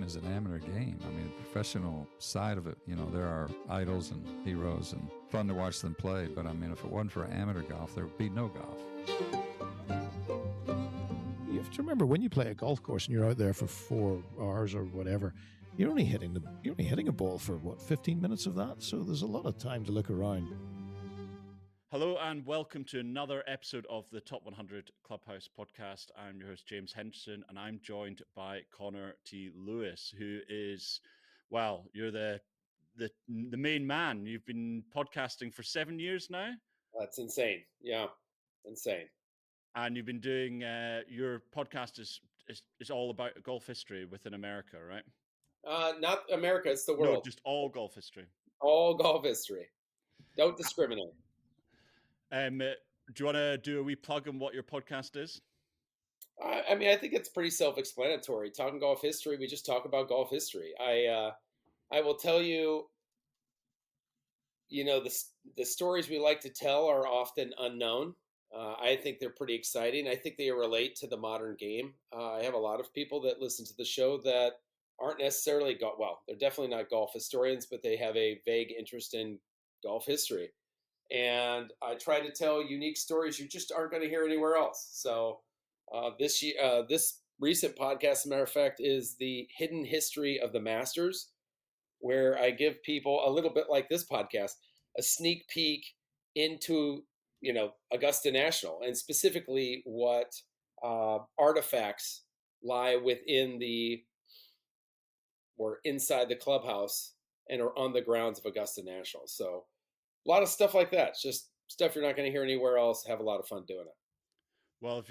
is an amateur game. I mean, the professional side of it, there are idols and heroes and fun to watch them play. But I mean, if it wasn't for amateur golf, there would be no golf. You have to remember, when you play a golf course and you're out there for 4 hours or whatever, you're only hitting a ball for 15 minutes of that. So there's a lot of time to look around. Hello and welcome to another episode of the Top 100 Clubhouse podcast. I'm your host, James Henderson, and I'm joined by Connor T. Lewis, who is, well, you're the main man. You've been podcasting for 7 years now. That's insane. Yeah, insane. And you've been doing, your podcast is all about golf history within America, right? Not America, it's the world. No, just all golf history. All golf history. Don't discriminate. Do you want to do a wee plug on what your podcast is? I mean, I think it's pretty self-explanatory. Talking golf history, we just talk about golf history. I will tell you, the stories we like to tell are often unknown. I think they're pretty exciting. I think they relate to the modern game. I have a lot of people that listen to the show that aren't necessarily they're definitely not golf historians, but they have a vague interest in golf history. And I try to tell unique stories you just aren't going to hear anywhere else. So this recent podcast, as a matter of fact, is the hidden history of the Masters, where I give people, a little bit like this podcast, a sneak peek into Augusta National, and specifically what artifacts lie inside the clubhouse and are on the grounds of Augusta National. So a lot of stuff like that. It's just stuff you're not going to hear anywhere else. Have a lot of fun doing it. Well,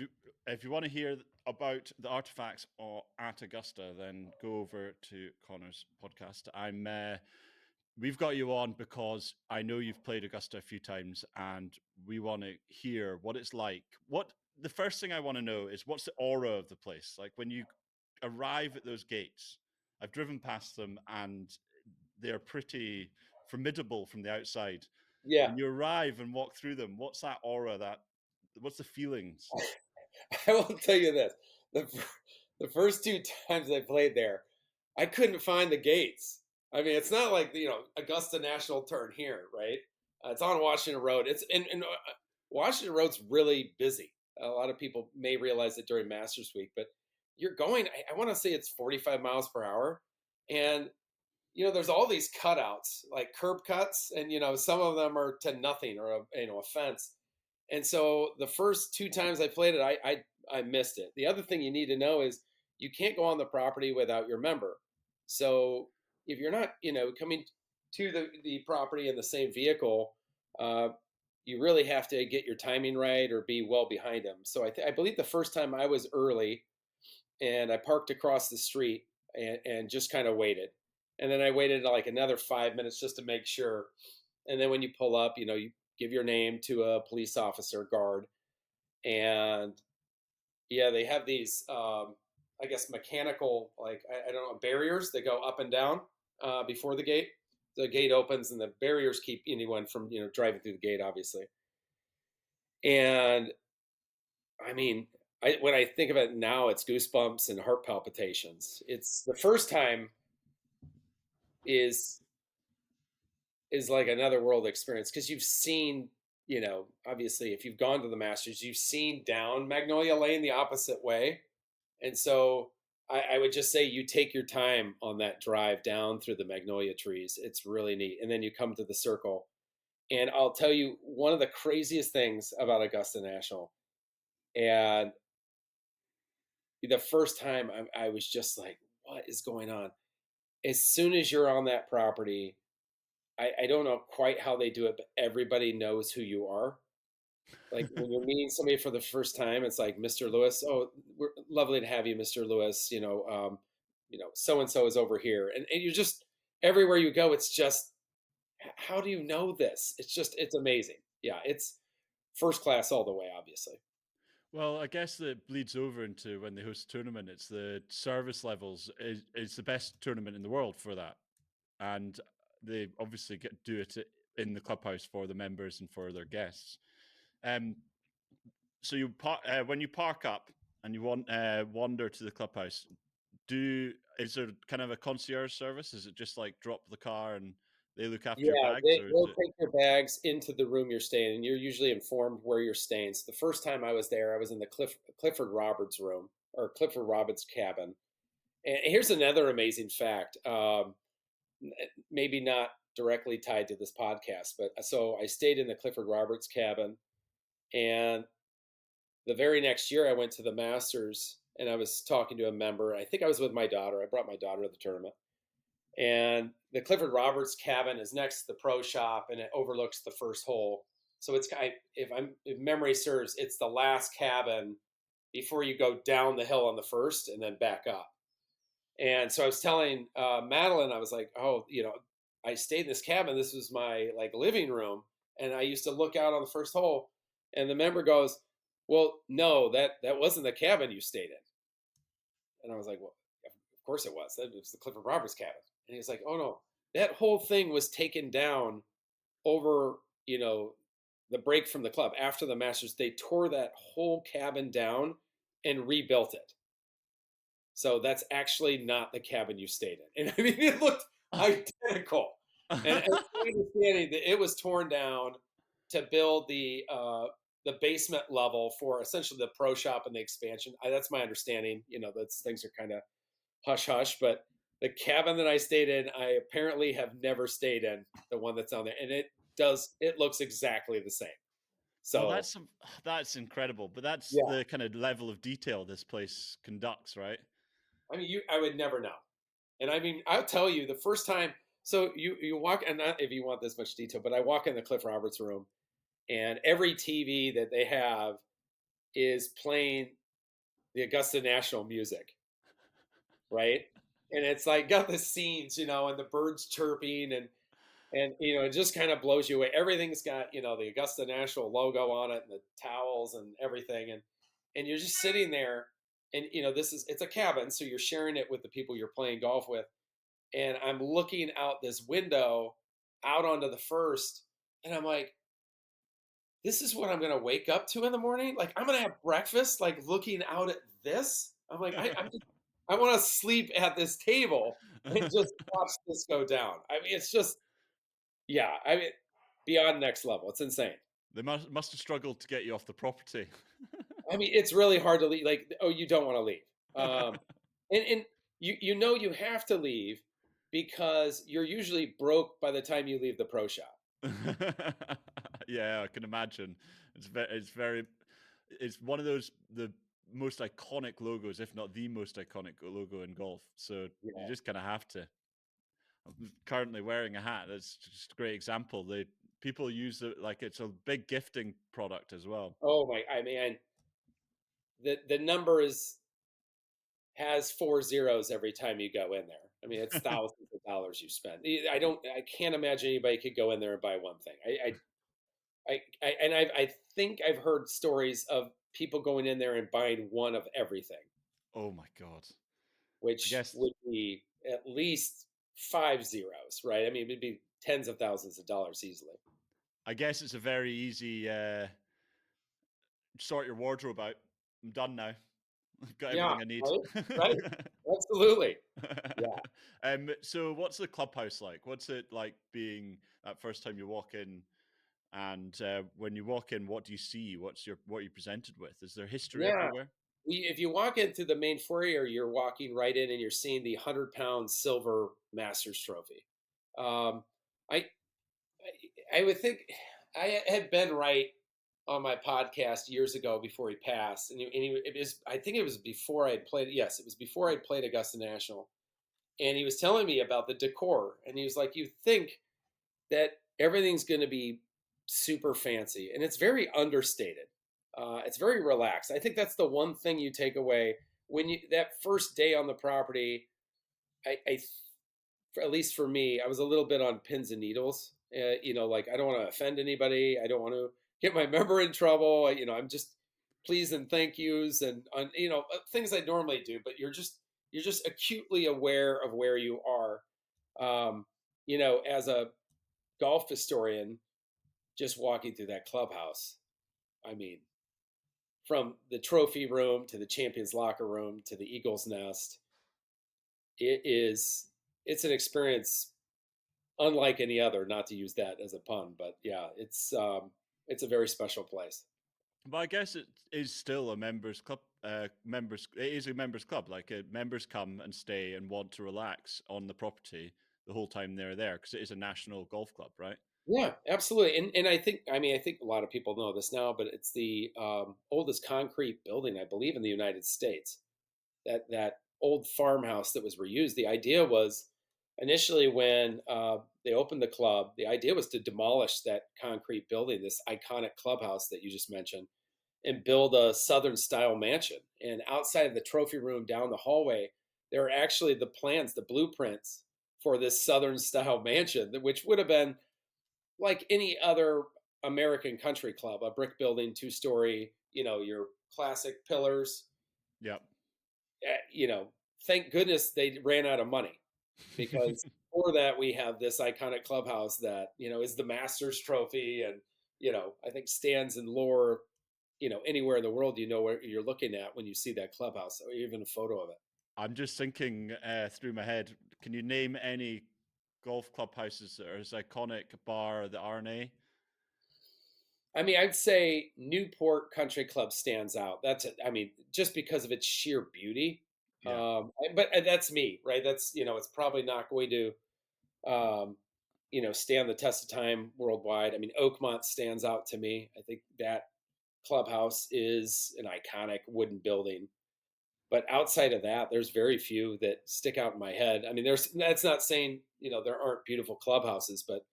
if you want to hear about the artifacts at Augusta, then go over to Connor's podcast. We've got you on because I know you've played Augusta a few times, and we want to hear what it's like. The first thing I want to know is, what's the aura of the place like when you arrive at those gates? I've driven past them, and they're pretty formidable from the outside. Yeah. When you arrive and walk through them, what's that aura? What's the feelings? I will tell you this: the first 2 times I played there, I couldn't find the gates. I mean, it's not like Augusta National turn here, right? It's on Washington Road. Washington Road's really busy. A lot of people may realize it during Masters Week, but you're going. I want to say it's 45 miles per hour, and there's all these cutouts, like curb cuts, and some of them are to nothing or a fence. And so the first 2 times I played it, I missed it. The other thing you need to know is you can't go on the property without your member. So if you're not, coming to the property in the same vehicle, you really have to get your timing right or be well behind them. So I believe the first time I was early, and I parked across the street and just kind of waited. And then I waited like another 5 minutes just to make sure. And then when you pull up, you give your name to a police officer guard. And yeah, they have these, I guess, mechanical, like, I don't know, barriers that go up and down before the gate. The gate opens and the barriers keep anyone from, driving through the gate, obviously. And I mean, when I think of it now, it's goosebumps and heart palpitations. It's the first time is like another world experience, because you've seen, obviously if you've gone to the Masters, you've seen down Magnolia Lane the opposite way. And so I would just say you take your time on that drive down through the magnolia trees. It's really neat. And then you come to the circle. And I'll tell you one of the craziest things about Augusta National. And the first time I was just like, what is going on? As soon as you're on that property, I don't know quite how they do it, but everybody knows who you are. Like when you're meeting somebody for the first time, it's like, Mr. Lewis, oh, we're lovely to have you, Mr. Lewis. So-and-so is over here. And you're just, everywhere you go, it's just, how do you know this? It's amazing. Yeah, it's first class all the way, obviously. Well, I guess that bleeds over into when they host a tournament. It's the service levels is the best tournament in the world for that. And they obviously do it in the clubhouse for the members and for their guests. So when you park up and you wander to the clubhouse, is there kind of a concierge service? Is it just like drop the car and they look after your Yeah, bags, or is they'll it? take your bags into the room you're staying, and you're usually informed where you're staying. So the first time I was there, I was in the Clifford Roberts room or Clifford Roberts cabin. And here's another amazing fact. Maybe not directly tied to this podcast, but so I stayed in the Clifford Roberts cabin, and the very next year I went to the Masters, and I was talking to a member. I think I was with my daughter. I brought my daughter to the tournament, and the Clifford Roberts cabin is next to the pro shop, and it overlooks the first hole. So it's if memory serves, it's the last cabin before you go down the hill on the first and then back up. And so I was telling Madeline, I was like, oh, I stayed in this cabin. This was my like living room, and I used to look out on the first hole. And the member goes, well, no, that wasn't the cabin you stayed in. And I was like, well, of course it was. That was the Clifford Roberts cabin. And he's like, oh no, that whole thing was taken down over, the break from the club after the Masters. They tore that whole cabin down and rebuilt it. So that's actually not the cabin you stayed in. And I mean, it looked identical. And it's my understanding that it was torn down to build the basement level for essentially the pro shop and the expansion. That's my understanding. Those things are kind of hush hush, but the cabin that I stayed in, I apparently have never stayed in, the one that's on there, and it looks exactly the same. Well, So that's incredible, but that's yeah, the kind of level of detail this place conducts, right? I mean, I would never know. And I mean, I'll tell you the first time. So you walk, and not if you want this much detail, but I walk in the Cliff Roberts room, and every TV that they have is playing the Augusta National music, right? And it's like got the scenes, and the birds chirping, and it just kind of blows you away. Everything's got the Augusta National logo on it, and the towels and everything, and you're just sitting there, and it's a cabin, so you're sharing it with the people you're playing golf with, and I'm looking out this window out onto the first, and I'm like, this is what I'm gonna wake up to in the morning. Like I'm gonna have breakfast, like looking out at this. I'm like, I want to sleep at this table and just watch this go down. I mean, it's just, yeah. I mean, beyond next level. It's insane. They must have struggled to get you off the property. I mean, it's really hard to leave. Like, oh, you don't want to leave. And you have to leave because you're usually broke by the time you leave the pro shop. Yeah, I can imagine. It's one of the most iconic logos, if not the most iconic logo in golf. So you just kind of have to. I'm currently wearing a hat. That's just a great example. People use it like it's a big gifting product as well. Oh my! I mean, the number has 4 zeros every time you go in there. I mean, it's thousands of dollars you spend. I can't imagine anybody could go in there and buy one thing. I think I've heard stories of people going in there and buying one of everything, Oh my God. I which guess would be at least 5 zeros, right? I mean, it'd be tens of thousands of dollars easily. it's a very easy sort your wardrobe out. I'm done now. I've got Yeah, everything I need. right, absolutely. Yeah, So what's the clubhouse like? What's it like being that first time you walk in? And when you walk in, what do you see? What are you presented with? Is there history yeah. everywhere? If you walk into the main foyer, you're walking right in and you're seeing the 100-pound silver Masters trophy. Um, I, I would think I had Ben Wright on my podcast years ago before he passed, it was, I think it was before I had played. Yes, it was before I played Augusta National, and he was telling me about the decor, and he was like, "You think that everything's going to be super fancy, and it's very understated. It's very relaxed. I think that's the one thing you take away when you that first day on the property. I at least for me, I was a little bit on pins and needles. Like I don't want to offend anybody. I don't want to get my member in trouble. I'm just please and thank yous and things I normally do. But you're just acutely aware of where you are. As a golf historian, just walking through that clubhouse. I mean, from the trophy room to the champions locker room to the Eagles nest, it's an experience unlike any other. Not to use that as a pun, but yeah, it's a very special place. But I guess it is still a members club. Members, it is a members club. Like members come and stay and want to relax on the property the whole time they're there because it is a national golf club, right? Yeah, absolutely. And I think a lot of people know this now, but it's the oldest concrete building, I believe, in the United States. That old farmhouse that was reused. The idea was initially when they opened the club, the idea was to demolish that concrete building, this iconic clubhouse that you just mentioned, and build a Southern style mansion. And outside of the trophy room down the hallway, there are actually the plans, the blueprints for this Southern style mansion, which would have been like any other American country club, a brick building, 2-story, your classic pillars. Yep. You know, thank goodness they ran out of money, because for that we have this iconic clubhouse that is the Masters Trophy, and I think stands in lore, anywhere in the world. Where you're looking at when you see that clubhouse, or even a photo of it. I'm just thinking through my head. Can you name any golf clubhouses that are as iconic bar the RNA? I mean, I'd say Newport Country Club stands out. That's it. I mean, just because of its sheer beauty. Yeah. But that's me, right? That's it's probably not going to, stand the test of time worldwide. I mean, Oakmont stands out to me. I think that clubhouse is an iconic wooden building. But outside of that, there's very few that stick out in my head. I mean, that's not saying there aren't beautiful clubhouses, but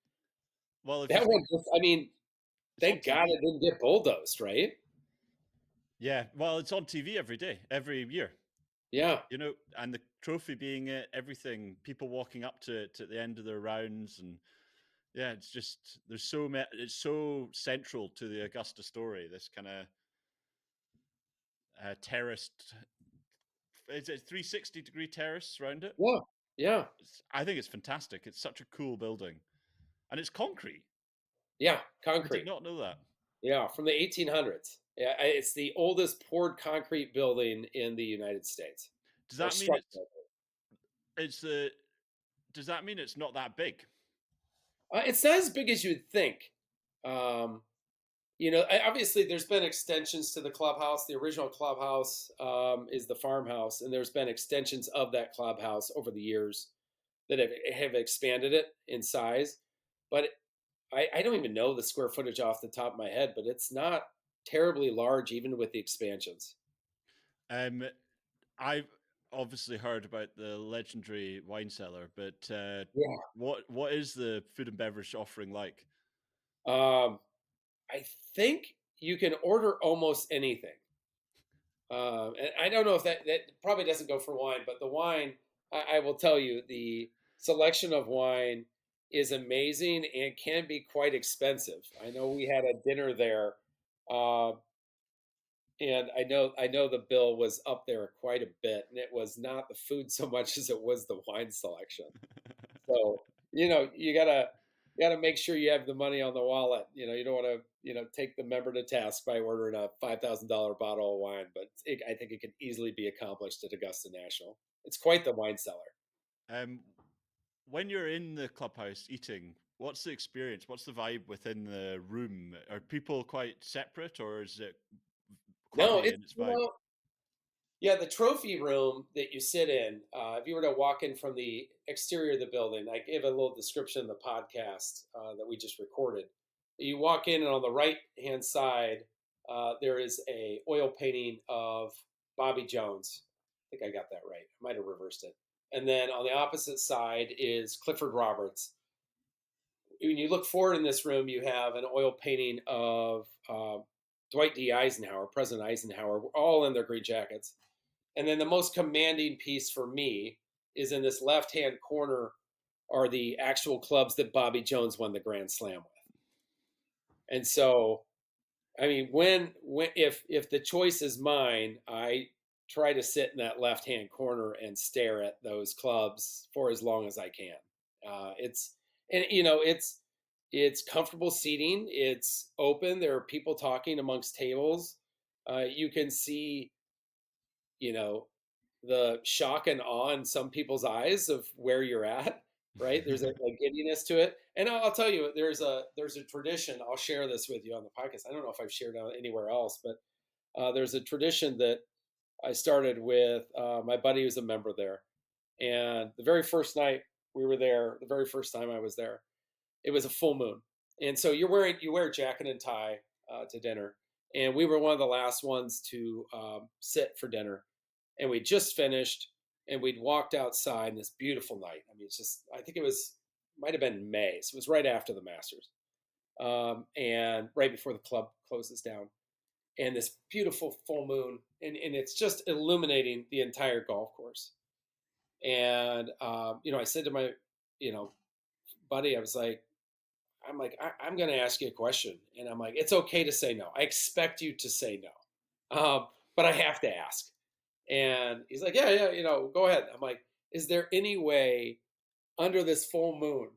Well, if that one just, I mean, it's on thank God TV. it didn't get bulldozed, right? Yeah, well, it's on TV every day, every year. Yeah. And the trophy being it, everything, people walking up to it at the end of their rounds, and yeah, it's just it's so central to the Augusta story. This kind of terraced, is it 360-degree terrace around it? Yeah. Yeah. I think it's fantastic. It's such a cool building, and it's concrete. Yeah. I did Concrete. not know that. Yeah. From the 1800s. Yeah. It's the oldest poured concrete building in the United States. Does that mean does that mean it's not that big? It's not as big as you'd think. Obviously, there's been extensions to the clubhouse. The original clubhouse is the farmhouse, and there's been extensions of that clubhouse over the years that have expanded it in size. But I don't even know the square footage off the top of my head, but it's not terribly large, even with the expansions. I've obviously heard about the legendary wine cellar, but Yeah. what is the food and beverage offering like? I think you can order almost anything. And I don't know if that probably doesn't go for wine, but the wine, I will tell you, the selection of wine is amazing and can be quite expensive. I know we had a dinner there, uh, and I know the bill was up there quite a bit, and it was not the food so much as it was the wine selection. So you gotta make sure you have the money on the wallet. You don't want to take the member to task by ordering a $5,000 bottle of wine, but I think it can easily be accomplished at Augusta National. It's quite the wine cellar. Um, when you're in the clubhouse eating, what's the experience? What's the vibe within the room? Are people quite separate, or is it No, clubby in its vibe? Yeah, the trophy room that you sit in, if you were to walk in from the exterior of the building, I gave a little description in the podcast that we just recorded. You walk in, and on the right hand side, there is a oil painting of Bobby Jones. I think I got that right. I might have reversed it. And then on the opposite side is Clifford Roberts. When you look forward in this room, you have an oil painting of Dwight D. Eisenhower, President Eisenhower, all in their green jackets. And then the most commanding piece for me is in this left-hand corner are the actual clubs that Bobby Jones won the Grand Slam with. And so, I mean, if the choice is mine, I try to sit in that left-hand corner and stare at those clubs for as long as I can. It's comfortable seating. It's open. There are people talking amongst tables. You can see, you know, the shock and awe in some people's eyes of where you're at, right? There's a giddiness to it. And I'll tell you, there's a tradition. I'll share this with you on the podcast. I don't know if I've shared it anywhere else, but there's a tradition that I started with my buddy who's a member there. And the very first night we were there, the very first time I was there, it was a full moon. And so you wear a jacket and tie to dinner. And we were one of the last ones to sit for dinner. And we just finished, and we'd walked outside in this beautiful night. I mean, it's just, I think might have been May. So it was right after the Masters, and right before the club closes down. And this beautiful full moon, and it's just illuminating the entire golf course. And, I said to my, buddy, I'm like, I'm going to ask you a question. And I'm like, it's okay to say no. I expect you to say no. But I have to ask. And he's like, yeah, go ahead. I'm like, is there any way under this full moon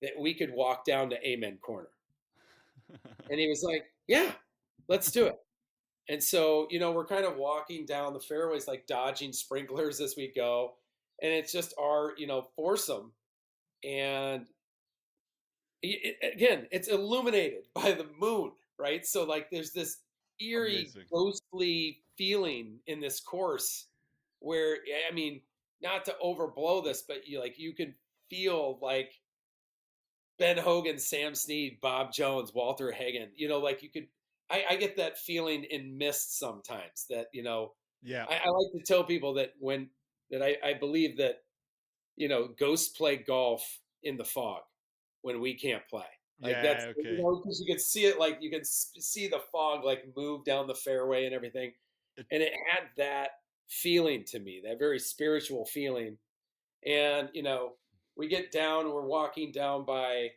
that we could walk down to Amen Corner? And he was like, yeah, let's do it. And so, we're kind of walking down the fairways, like dodging sprinklers as we go. And it's just our, foursome. And again, it's illuminated by the moon, right? So, like, there's this eerie, Amazing. ghostly feeling in this course where, I mean, not to overblow this, but you can feel like Ben Hogan, Sam Snead, Bob Jones, Walter Hagen, like you could, I get that feeling in mist sometimes that, Yeah. I like to tell people that I believe that, ghosts play golf in the fog when we can't play. Like Yeah, that's, okay. because you can see it, like you can see the fog like move down the fairway and everything. And it had that feeling to me, that very spiritual feeling. And, we get down, we're walking down by,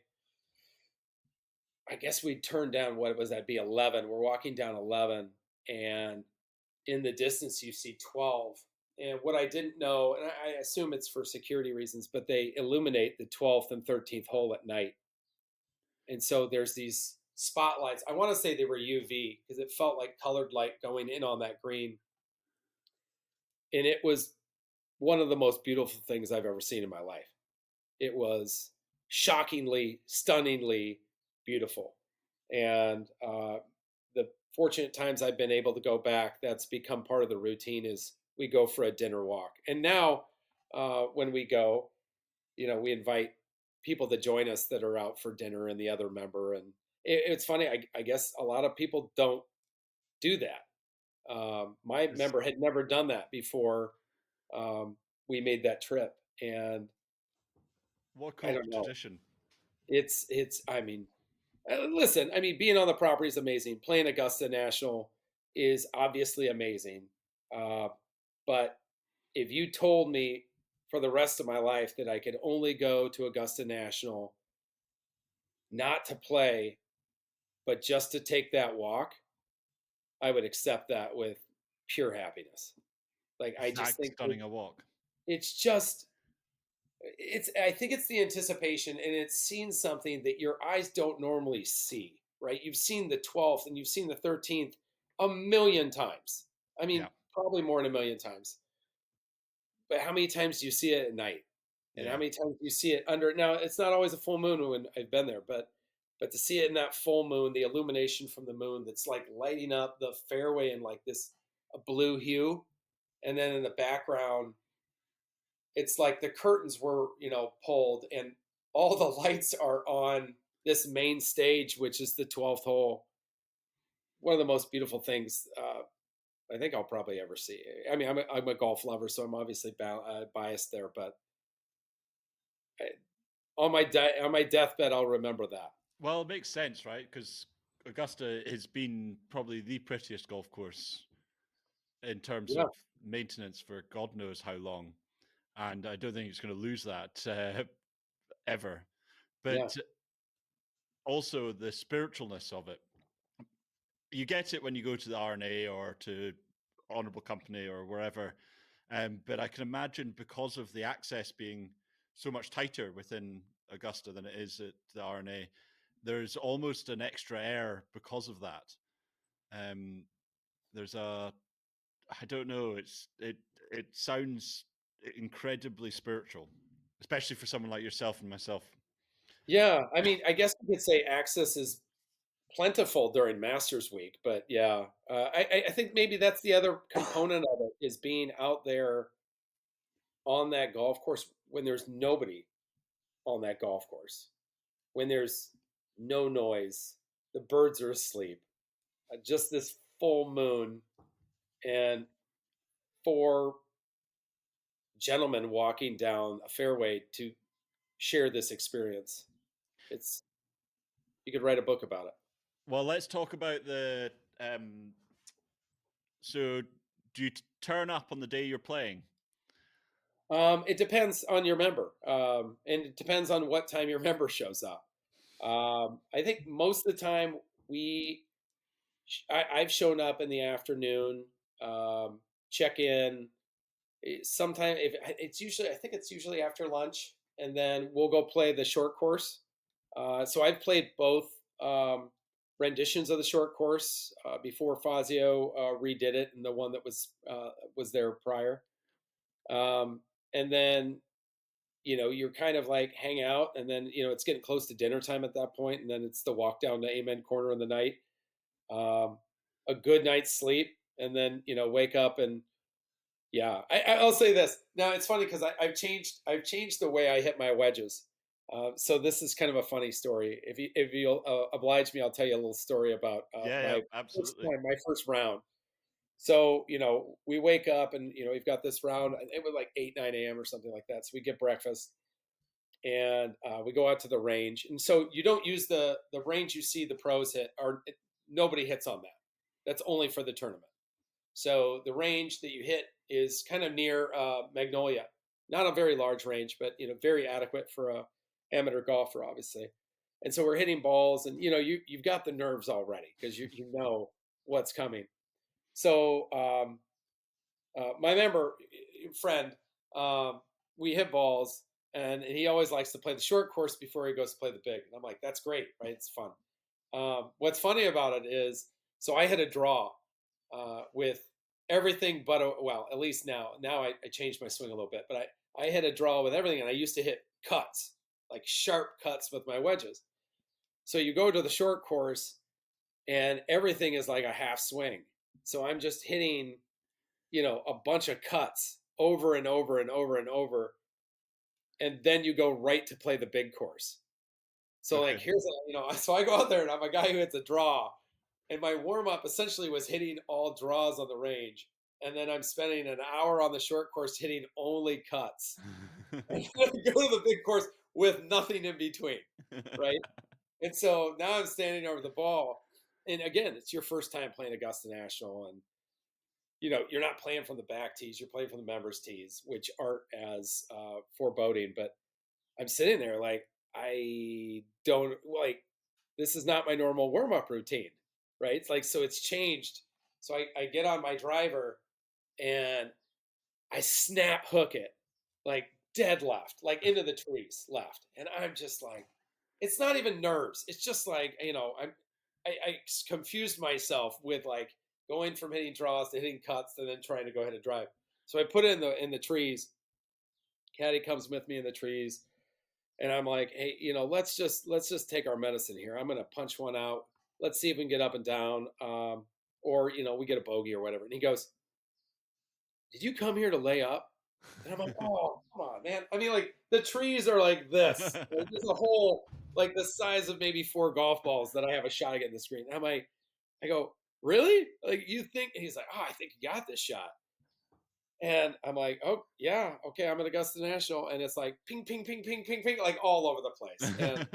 I guess we turned down, what was that, be 11. We're walking down 11, and in the distance you see 12. And what I didn't know, and I assume it's for security reasons, but they illuminate the 12th and 13th hole at night. And so there's these spotlights. I want to say they were UV because it felt like colored light going in on that green. And it was one of the most beautiful things I've ever seen in my life. It was shockingly, stunningly beautiful. And the fortunate times I've been able to go back, that's become part of the routine, is we go for a dinner walk. And now when we go, we invite people to join us that are out for dinner and the other member. And it's funny, I guess a lot of people don't do that. My member had never done that before we made that trip. And What I cool don't know. tradition. I mean, listen, I mean, being on the property is amazing. Playing Augusta National is obviously amazing. But if you told me for the rest of my life that I could only go to Augusta National not to play, but just to take that walk, I would accept that with pure happiness. Like, I It's just like think stunning a walk. it's just, I think it's the anticipation, and it's seeing something that your eyes don't normally see, right? You've seen the 12th and you've seen the 13th a million times. I mean, Yeah. probably more than a million times. But how many times do you see it at night? And how Yeah. many times do you see it under? Now, it's not always a full moon when I've been there, but to see it in that full moon, the illumination from the moon that's like lighting up the fairway in like this a blue hue, and then in the background, it's like the curtains were, pulled, and all the lights are on this main stage, which is the 12th hole. One of the most beautiful things I think I'll probably ever see. I mean, I'm a golf lover, so I'm obviously biased there, but I, on my deathbed, I'll remember that. Well, it makes sense, right? Because Augusta has been probably the prettiest golf course in terms Yeah, of maintenance for God knows how long. And I don't think it's going to lose that ever. yeah, But also the spiritualness of it. You get it when you go to the RNA or to Honourable Company or wherever. But I can imagine, because of the access being so much tighter within Augusta than it is at the RNA, there's almost an extra air because of that. There's a, I don't know, it sounds incredibly spiritual, especially for someone like yourself and myself. Yeah, I mean, I guess you could say access is plentiful during Masters Week, but yeah, I think maybe that's the other component of it is being out there on that golf course when there's nobody on that golf course, when there's no noise, the birds are asleep, just this full moon, and four gentlemen walking down a fairway to share this experience. It's You could write a book about it. Well, let's talk about the. So, do you turn up on the day you're playing? It depends on your member, and it depends on what time your member shows up. I think most of the time I've shown up in the afternoon, check in. Sometime if it's usually I think it's usually after lunch, and then we'll go play the short course. So I've played both renditions of the short course before Fazio redid it, and the one that was there prior. And then you're kind of like hang out, and then it's getting close to dinner time at that point, and then it's the walk down to Amen Corner in the night, a good night's sleep, and then wake up and yeah. I'll say this now. It's funny because I've changed the way I hit my wedges. So this is kind of a funny story. If you'll oblige me, I'll tell you a little story about Yeah, absolutely. my first round. So, we wake up and, we've got this round. It was like 8, 9 a.m. or something like that. So we get breakfast and we go out to the range. And so you don't use the range you see the pros hit, or nobody hits on that. That's only for the tournament. So the range that you hit is kind of near Magnolia. Not a very large range, but, very adequate for a amateur golfer, obviously. And so we're hitting balls and, you've got the nerves already because you know what's coming. So my member friend, we hit balls, and he always likes to play the short course before he goes to play the big. And I'm like, that's great, right? It's fun. What's funny about it is, so I hit a draw with everything but well, at least now I changed my swing a little bit, but I hit a draw with everything, and I used to hit cuts, like sharp cuts with my wedges. So you go to the short course, and everything is like a half swing. So I'm just hitting, a bunch of cuts over and over and over and over. And then you go right to play the big course. So Okay. like, so I go out there and I'm a guy who hits a draw, and my warm up essentially was hitting all draws on the range. And then I'm spending an hour on the short course hitting only cuts. And then I go to the big course with nothing in between, right? And so now I'm standing over the ball. And again, it's your first time playing Augusta National, and you're not playing from the back tees, you're playing from the members tees, which aren't as foreboding. But I'm sitting there like, I don't like, this is not my normal warm-up routine, right? It's like, so it's changed. So I get on my driver and I snap hook it like dead left, like into the trees left. And I'm just like, it's not even nerves. It's just like, I confused myself with like going from hitting draws to hitting cuts and then trying to go ahead and drive. So I put it in the trees. Caddy comes with me in the trees, and I'm like, hey, let's just take our medicine here. I'm gonna punch one out. Let's see if we can get up and down, or we get a bogey or whatever. And he goes, "Did you come here to lay up?" And I'm like, "Oh, come on, man! I mean, like the trees are like this. Like, there's a hole like the size of maybe 4 golf balls that I have a shot at getting the screen." And I go, "Really? Like you think?" And he's like, "Oh, I think you got this shot." And I'm like, "Oh yeah, okay. I'm at Augusta National," and it's like ping, ping, ping, ping, ping, ping, like all over the place. And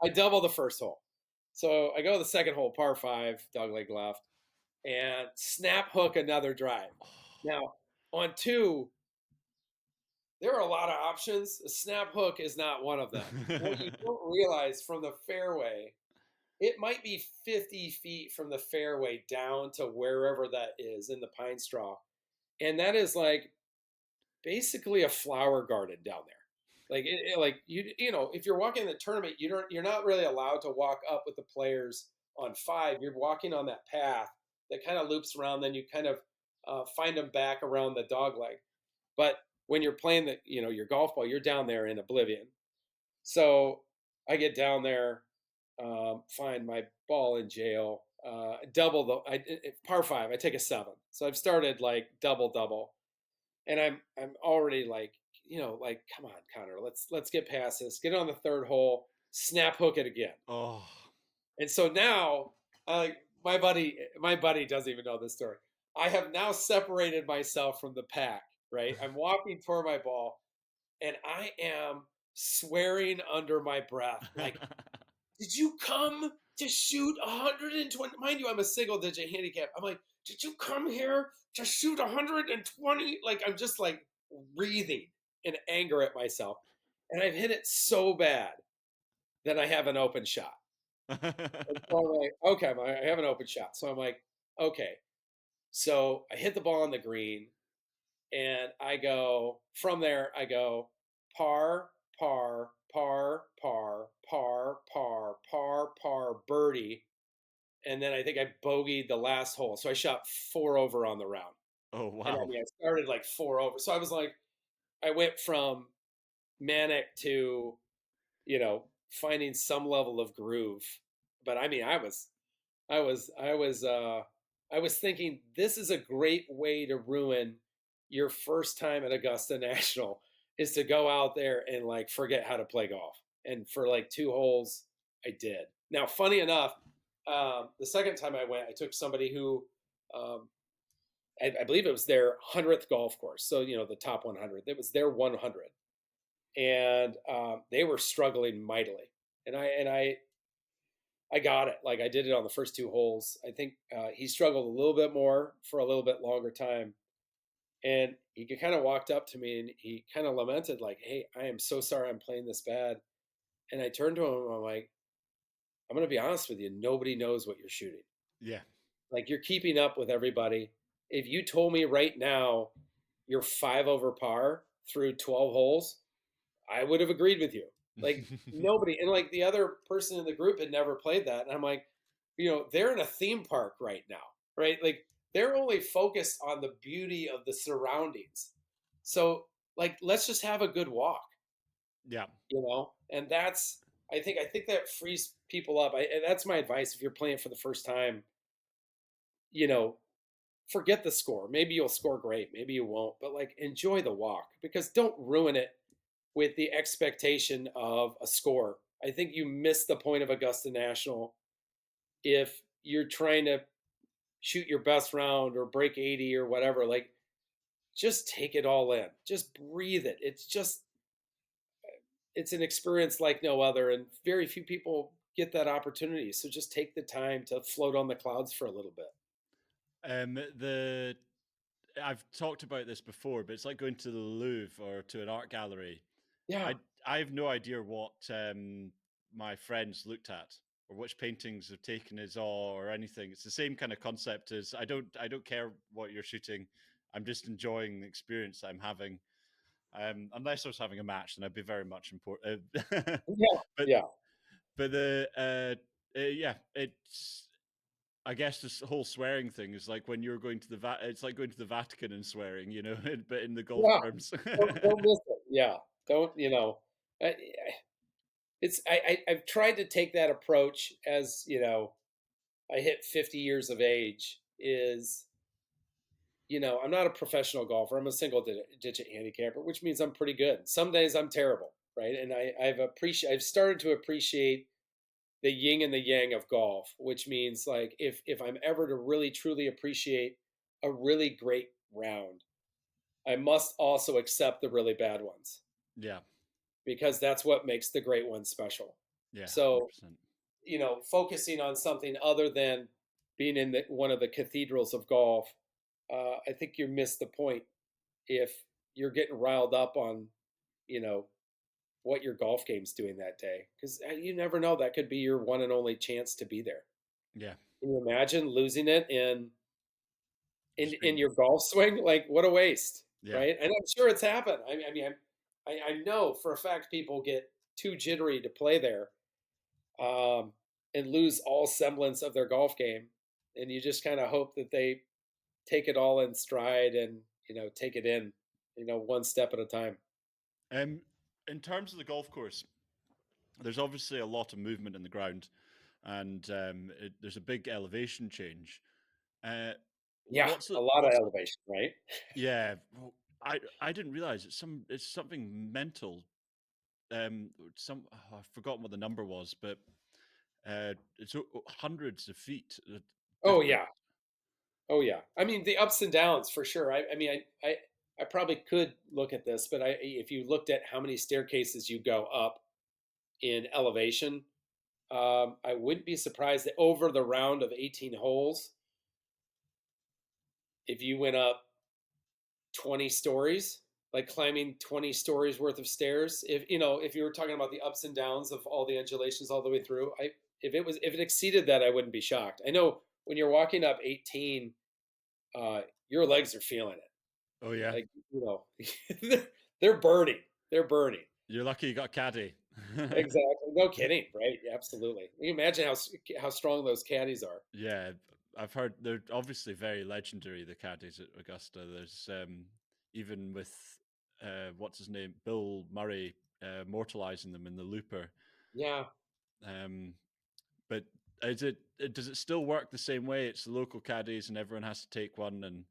I double the first hole, so I go to the second hole, par 5, dogleg left, and snap hook another drive. Now on 2, there are a lot of options. A snap hook is not one of them. What you don't realize from the fairway, it might be 50 feet from the fairway down to wherever that is in the pine straw. And that is like basically a flower garden down there. Like like if you're walking the tournament, you're not really allowed to walk up with the players on 5. You're walking on that path that kind of loops around. Then you kind of find them back around the dog leg. But when you're playing your golf ball, you're down there in oblivion. So I get down there, find my ball in jail, double par five. I take a 7, so I've started like double, and I'm already like, like, come on, Connor, let's get past this. Get on the 3rd hole, snap hook it again. Oh. And so now, my buddy doesn't even know this story. I have now separated myself from the pack. Right, I'm walking toward my ball, and I am swearing under my breath, like, did you come to shoot 120? Mind you, I'm a single digit handicap. I'm like, did you come here to shoot 120? Like, I'm just like breathing in anger at myself. And I've hit it so bad that I have an open shot. And so I'm like, okay, I have an open shot. So I'm like, okay. So I hit the ball on the green, and I go, from there, I go par, par, par, par, par, par, par, par, birdie. And then I think I bogeyed the last hole. So I shot 4 over on the round. Oh, wow. And I mean, I started like 4 over. So I was like, I went from manic to, finding some level of groove. But I mean, I was thinking, this is a great way to ruin your first time at Augusta National, is to go out there and like forget how to play golf. And for like 2 holes, I did. Now, funny enough, the second time I went, I took somebody who, I believe it was their 100th golf course. So, the top 100. It was their 100, and they were struggling mightily. And I got it. Like, I did it on the first 2 holes. I think he struggled a little bit more for a little bit longer time. And he kind of walked up to me and he kind of lamented, like, hey, I am so sorry I'm playing this bad. And I turned to him and I'm like, I'm going to be honest with you. Nobody knows what you're shooting. Yeah. Like, you're keeping up with everybody. If you told me right now you're 5 over par through 12 holes, I would have agreed with you. Like, nobody. And like, the other person in the group had never played that. And I'm like, they're in a theme park right now, right? Like, they're only focused on the beauty of the surroundings. So like, let's just have a good walk. Yeah. And I think that frees people up. And that's my advice. If you're playing for the first time, forget the score. Maybe you'll score great. Maybe you won't, but like, enjoy the walk, because don't ruin it with the expectation of a score. I think you miss the point of Augusta National if you're trying to shoot your best round or break 80 or whatever. Like, just take it all in. Just breathe it. It's an experience like no other, and very few people get that opportunity. So just take the time to float on the clouds for a little bit. I've talked about this before, but it's like going to the Louvre or to an art gallery. Yeah. I have no idea what my friends looked at or which paintings have taken his awe or anything. It's the same kind of concept as I don't care what you're shooting. I'm just enjoying the experience I'm having. Unless I was having a match, then I'd be very much important. Yeah. But it's. I guess this whole swearing thing is like when you're going to it's like going to the Vatican and swearing, but in the golf terms. Don't miss it. Yeah. Don't, I've tried to take that approach as, I hit 50 years of age. I'm not a professional golfer. I'm a single digit handicapper, which means I'm pretty good. Some days I'm terrible, right? And I've started to appreciate the yin and the yang of golf, which means like, if I'm ever to really truly appreciate a really great round, I must also accept the really bad ones. Yeah. Because that's what makes the great ones special. Yeah. So, 100%. Focusing on something other than being in one of the cathedrals of golf, I think you miss the point if you're getting riled up on, what your golf game's doing that day, because you never know, that could be your one and only chance to be there. Yeah. Can you imagine losing it in your golf swing? Like, what a waste. Yeah. Right? And I'm sure it's happened. I mean, I know for a fact people get too jittery to play there, and lose all semblance of their golf game, and you just kind of hope that they take it all in stride and take it in, one step at a time. Um, in terms of the golf course, there's obviously a lot of movement in the ground, and there's a big elevation change. Uh, Yeah, a lot of what's elevation, right? yeah? I didn't realize it's something mental. I've forgotten what the number was, but it's hundreds of feet Oh different. yeah, oh yeah. I mean, the ups and downs for sure. I mean, I probably could look at this, but if you looked at how many staircases you go up in elevation, I wouldn't be surprised that over the round of 18 holes, if you went up 20 stories, like climbing 20 stories worth of stairs, if you were talking about the ups and downs of all the undulations all the way through, if it exceeded that, I wouldn't be shocked. I know when you're walking up 18, your legs are feeling it. Oh yeah, Like, they're burning. They're burning. you're lucky you got a caddy. Exactly. No kidding, right? Absolutely. You imagine how strong those caddies are. Yeah, I've heard they're obviously very legendary. The caddies at Augusta. There's even with what's his name, Bill Murray, mortalizing them in the Looper. Yeah. Um, but does it still work the same way? It's the local caddies, and everyone has to take one. And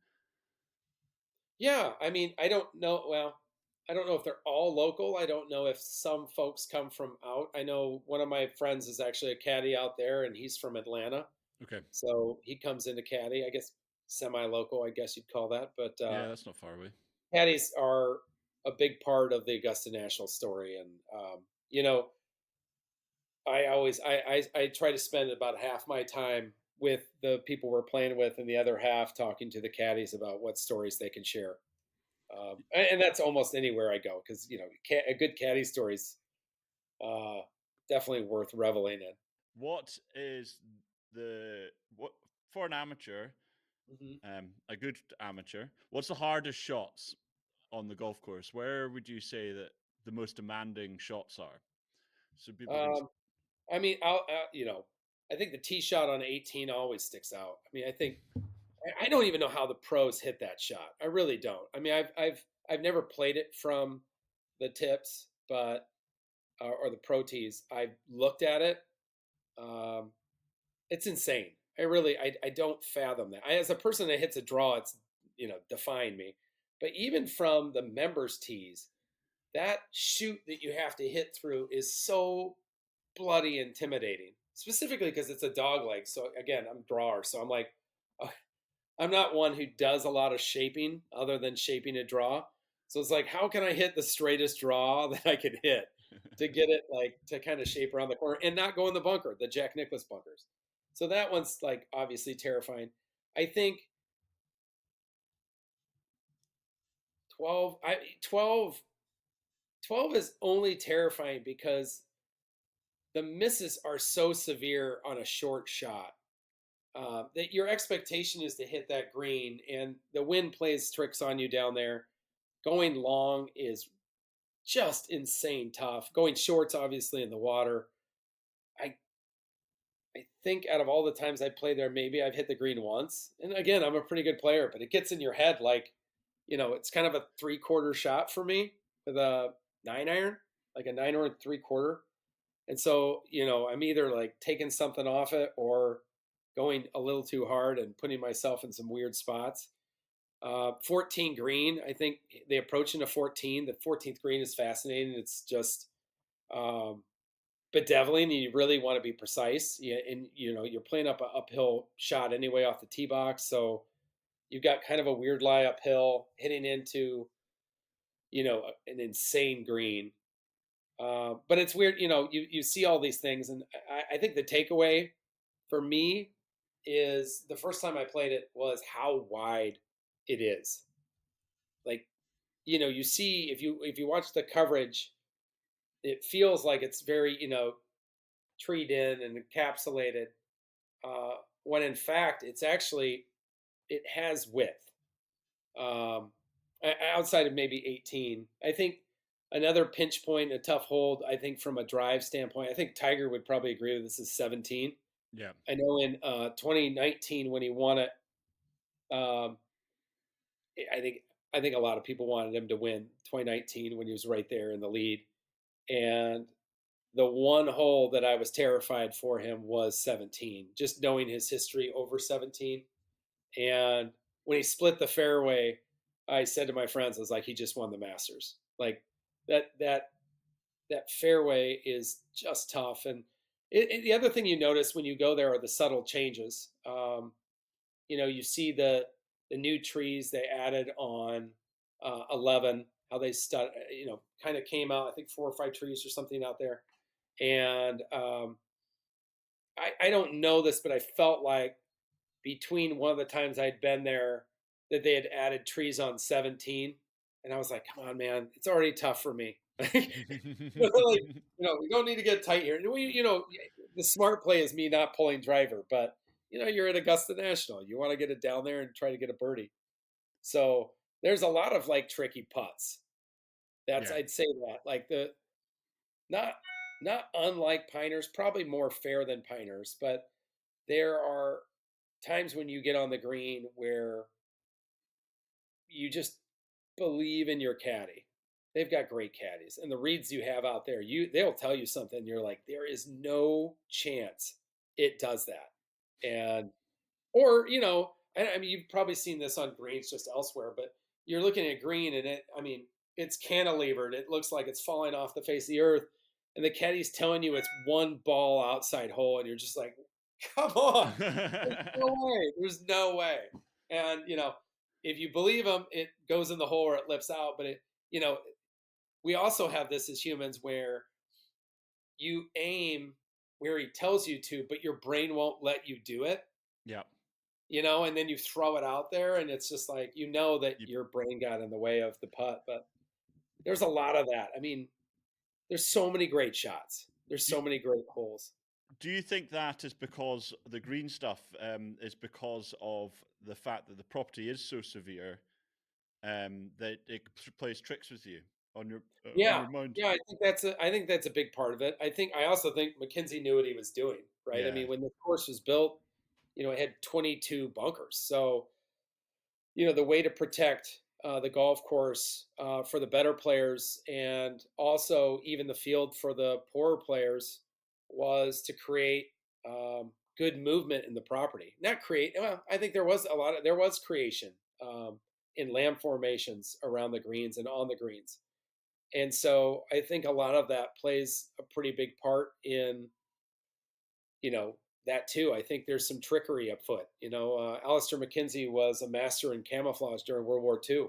Yeah. I mean, I don't know. Well, I don't know if they're all local. I don't know if some folks come from out. I know one of my friends is actually a caddy out there, and he's from Atlanta. okay, So he comes into caddy, I guess semi-local, I guess you'd call that. But yeah, that's not far away. caddies are a big part of the Augusta National story. And, you know, I try to spend about half my time with the people we're playing with and the other half talking to the caddies about what stories they can share. And that's almost anywhere I go because, a good caddy story's uh, definitely worth reveling in. What is what for an amateur? Mhm. A good amateur. What's the hardest shots on the golf course? Where would you say that the most demanding shots are? So people can. Um, I mean, I think the tee shot on 18 always sticks out. I mean, I don't even know how the pros hit that shot. I really don't. I mean, I've never played it from the tips, but or the pro tees. I've looked at it. Um, it's insane. I don't fathom that. As a person that hits a draw, it's define me. But even from the members tees, that shoot that you have to hit through is so bloody intimidating. Specifically because it's a dog leg. So again, I'm a drawer, so I'm like, uh, I'm not one who does a lot of shaping other than shaping a draw. So it's like, how can I hit the straightest draw that I can hit to get it like to kind of shape around the corner and not go in the bunker, the Jack Nicklaus bunkers. So that one's like obviously terrifying. I think 12, 12 is only terrifying because the misses are so severe on a short shot. That your expectation is to hit that green, and the wind plays tricks on you down there. Going long is just insane tough. Going short's obviously in the water. I I think out of all the times I played there, maybe I've hit the green once. And again, I'm a pretty good player, but it gets in your head like, it's kind of a 3/4 shot for me with a 9 iron, like a 9 or 3/4. And so, I'm either like taking something off it or going a little too hard and putting myself in some weird spots. 14 green, I think the approach into 14, the 14th green is fascinating. It's just um, bedeviling, and you really want to be precise. Yeah, and you're playing up an uphill shot anyway off the tee box, so you've got kind of a weird lie uphill, hitting into an insane green. But it's weird, you see all these things, and I think the takeaway for me is the first time I played it was how wide it is. Like, you see if you watch the coverage, it feels like it's very treed in and encapsulated. When in fact it has width. Um, Outside of maybe 18, I think another pinch point, a tough hold. I think from a drive standpoint, I think Tiger would probably agree with this is 17. Yeah. I know in 2019 when he won it, I think I think a lot of people wanted him to win 2019 when he was right there in the lead. And the one hole that I was terrified for him was 17, just knowing his history over 17. And when he split the fairway, I said to my friends, I was like, he just won the Masters. Like that that fairway is just tough. And the other thing you notice when you go there are the subtle changes. You see the new trees they added on 11, how they kind of came out. I think 4 or 5 trees or something out there. And I don't know this, but I felt like between one of the times I'd been there that they had added trees on 17, and I was like, "Come on, man, it's already tough for me." Like, we don't need to get tight here. The smart play is me not pulling driver, but you're at Augusta National. You want to get it down there and try to get a birdie. So there's a lot of like tricky putts. Yeah. I'd say that like the not not unlike Piners, probably more fair than Piners, but there are times when you get on the green where you just believe in your caddy. They've got great caddies, and the reads you have out there, they'll tell you something. You're like, there is no chance it does that, and or I mean, you've probably seen this on greens just elsewhere, but you're looking at green, and it's cantilevered. It looks like it's falling off the face of the earth, and the caddy's telling you it's one ball outside hole, and you're just like, come on, there's no way. There's no way. And if you believe him, it goes in the hole or it lifts out. But we also have this as humans where you aim where he tells you to, but your brain won't let you do it. Yeah. And then you throw it out there, and it's just like that your brain got in the way of the putt. But there's a lot of that. I mean, there's so many great shots. There's so many great holes. Do you think that is because the green stuff is because of the fact that the property is so severe that it plays tricks with you on your mind? Yeah. I think that's a big part of it. I also think McKenzie knew what he was doing, right? I Yeah. mean, when the course was built, it had 22 bunkers. So, the way to protect the golf course for the better players and also even the field for the poorer players was to create good movement in the property. Not create. Well, I think there was creation in land formations around the greens and on the greens. And so I think a lot of that plays a pretty big part in, that too. I think there's some trickery afoot. Alistair McKenzie was a master in camouflage during World War II.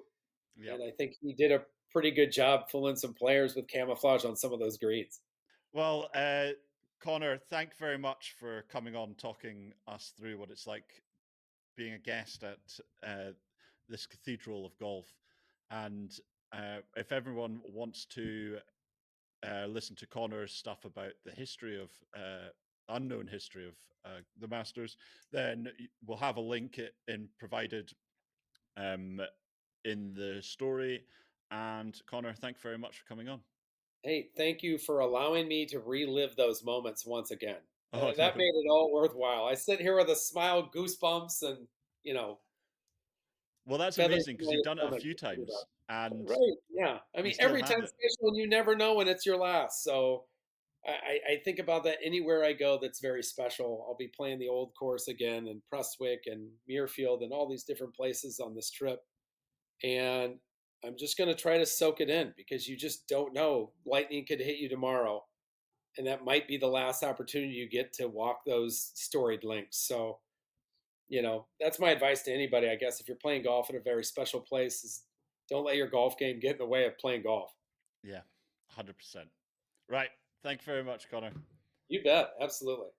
Yep. And I think he did a pretty good job fooling some players with camouflage on some of those greens. Well, Connor, thank you very much for coming on, talking us through what it's like being a guest at this cathedral of golf. And if everyone wants to listen to Connor's stuff about the history of unknown history of the Masters, then we'll have a link provided in the story. And Connor, thank you very much for coming on. Hey, thank you for allowing me to relive those moments once again. Oh, that no. made it all worthwhile. I sit here with a smile, goosebumps, and Well, that's feathers amazing in because my you've done it a stomach few thinking times, about it. and Right? Yeah. I you mean, still every have time's it. special, and you never know when it's your last. So I think about that anywhere I go. That's very special. I'll be playing the old course again, and Prestwick and Muirfield, and all these different places on this trip. And I'm just going to try to soak it in because you just don't know. Lightning could hit you tomorrow, and that might be the last opportunity you get to walk those storied links. So, that's my advice to anybody, I guess, if you're playing golf at a very special place, is don't let your golf game get in the way of playing golf. Yeah, 100%. Right. Thank you very much, Connor. You bet. Absolutely.